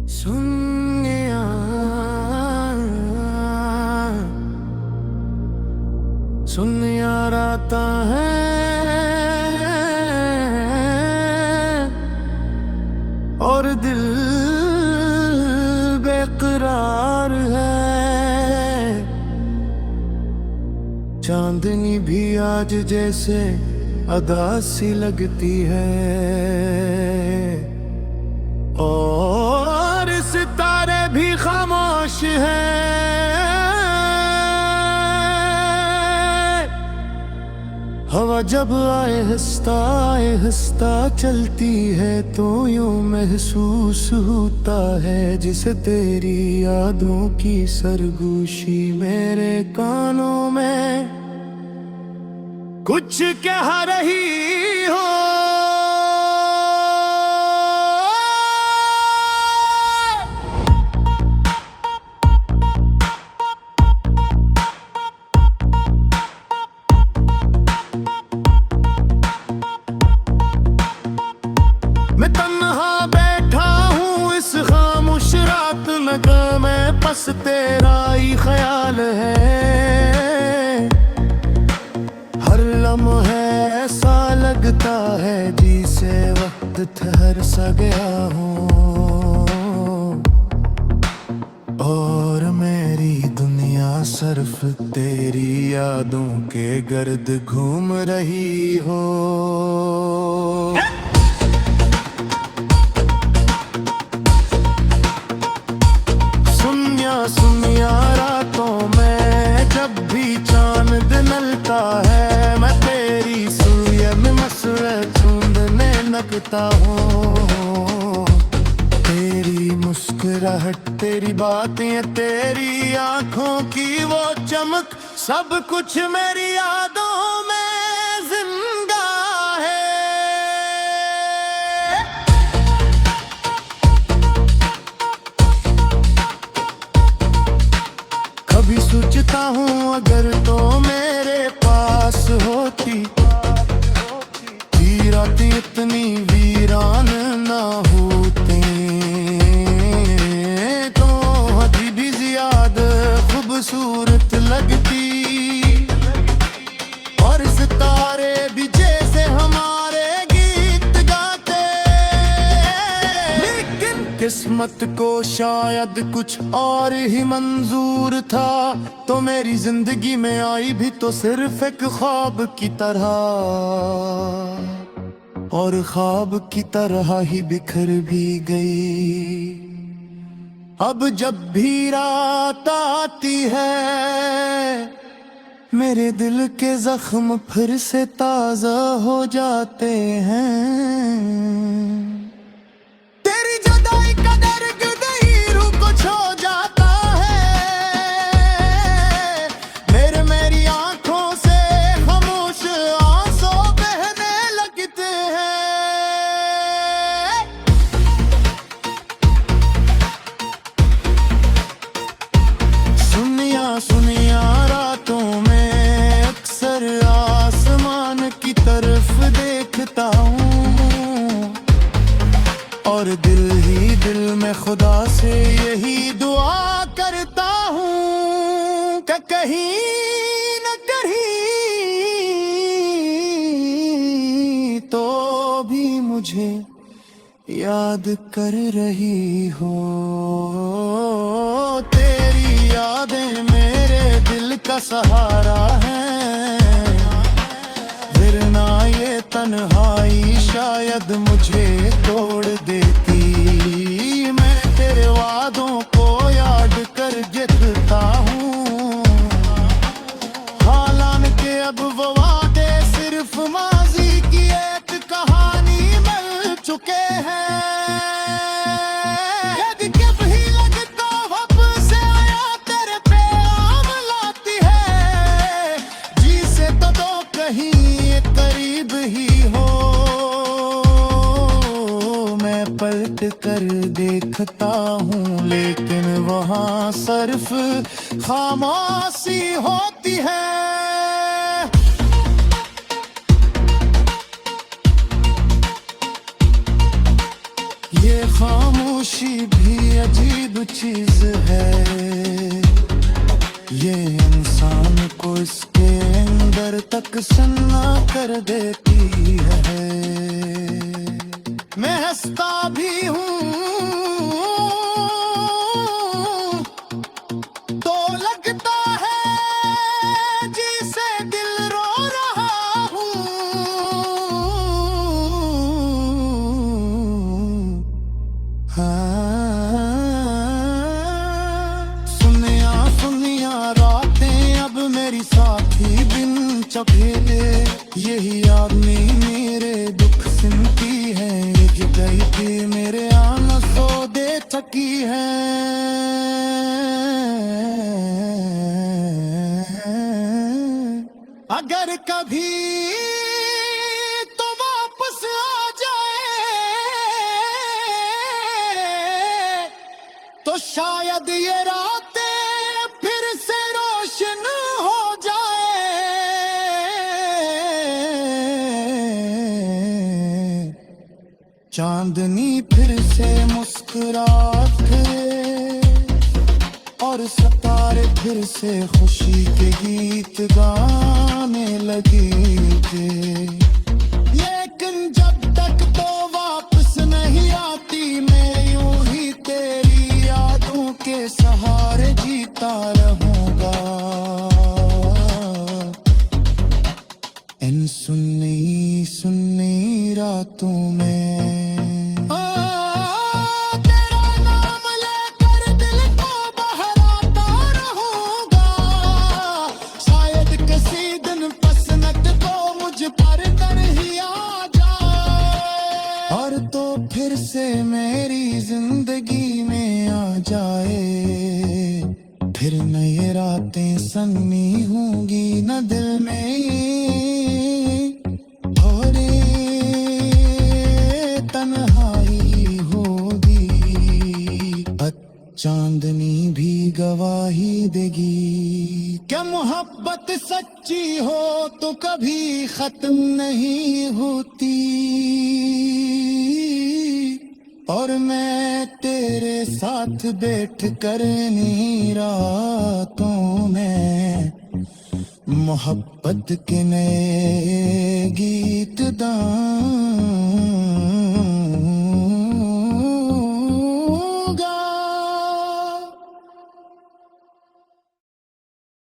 सुन यार, सुन यार आता है और दिल बेकरार है। चांदनी भी आज जैसे अदा सी लगती है और सितारे भी खामोश हैं। हवा जब आहिस्ता आहिस्ता चलती है तो यूं महसूस होता है जिसे तेरी यादों की सरगोशी मेरे कानों में कुछ कह रही हो। मैं तन्हा बैठा हूँ इस खामोश रात में, मैं बस तेरा ही ख्याल है। हर लम्हा ऐसा लगता है जिसे वक्त ठहर सा गया हूँ और मेरी दुनिया सिर्फ तेरी यादों के गर्द घूम रही हो। सुनिया रातों में जब भी चांद निकलता है मैं तेरी सूरत में मसरत ढूंढने लगता हूँ। तेरी मुस्कुराहट, तेरी बातें, तेरी आंखों की वो चमक, सब कुछ मेरी यादों में जिंदा है। कभी सोचता हूँ अगर तो मेरे पास होती, रातें इतनी वीरान ना होती तो अभी भी ज्यादा खूबसूरत लगती और सितारे भी जैसे हमारे गीत गाते। लेकिन किस्मत को शायद कुछ और ही मंजूर था तो मेरी जिंदगी में आई भी तो सिर्फ एक ख्वाब की तरह और ख्वाब की तरह ही बिखर भी गई। अब जब भी रात आती है मेरे दिल के जख्म फिर से ताजा हो जाते हैं। तेरी जुदाई का दर्द नहीं रूह को छू जाता है। मेरी आंखों से खामोश आंसू बहने लगते हैं। सुनिया रातों में अक्सर आसमान की तरफ देखता हूँ और दिल ही दिल में खुदा से यही दुआ करता हूँ कि कहीं न कहीं तो भी मुझे याद कर रही हो। तेरी यादें मेरे दिल का सहारा है, फिर ना ये तन्हाई शायद मुझे तोड़ देती। मैं तेरे वादों को याद कर जितना हूँ, हालांकि अब वो वादे सिर्फ माजी की एक कहानी बन चुके हैं। पलट कर देखता हूँ लेकिन वहाँ सिर्फ खामोशी होती है। ये खामोशी खामोशी भी अजीब चीज है, ये इंसान को इसके अंदर तक सन्ना कर देती है। मैं हंसता भी हूँ तो लगता है जिसे दिल रो रहा हूँ। सुनिया सुनिया रातें अब मेरी साथी बिन चखेले, यही आदमी मेरे दुख सुनती है, ये गई थी मेरे आना सो दे थकी है। अगर कभी तो वापस आ जाए तो शायद ये रातें फिर से रोशन हो जाए। चांदनी फिर से मुस्कुराते और सितारे फिर से खुशी के गीत गाने लगे थे। लेकिन जब तक तो वापस नहीं आती, मैं यूं ही तेरी यादों के सहारे जीता रहूंगा। इन सुन्नी सुन्नी रातों में फिर से मेरी जिंदगी में आ जाए, फिर न ये रातें सन्नी होंगी न दिल में थोड़ी तन्हाई होगी। चांदनी भी गवाही देगी, क्या मोहब्बत सच्ची हो तो कभी खत्म नहीं होती। और मैं तेरे साथ बैठ कर इन रातों में मोहब्बत के नए गीत गाऊं।